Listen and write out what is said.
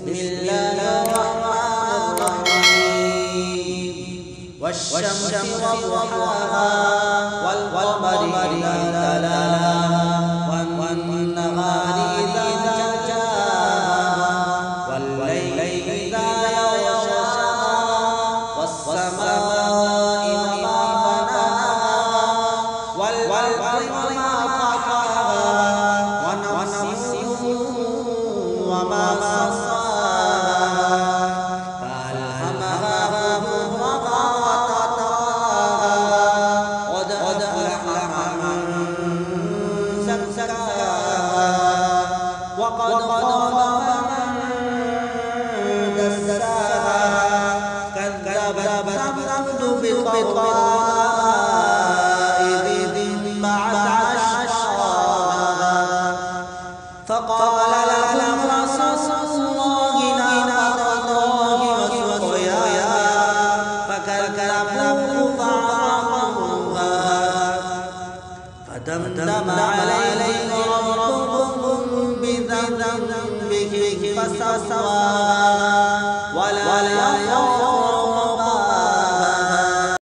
بسم الله الرحمن الرحيم والشمس وضحاها والقمر إذا تلاها والنهار إذا جلاها والليل إذا يغشاها والسماء وما بناها والأرض وما طحاها ونفس وما سواها فألهمها فجورها وتقواها قد أفلح من زكاها وقد خاب من دساها كذبت ثمود بطغواها إذ انبعث أشقاها فقال لهم رسول الله ناقة الله وسقياها فكذبوه فعقروها فدمدم عليهم ربهم بذنبهم فسواها ولا يخاف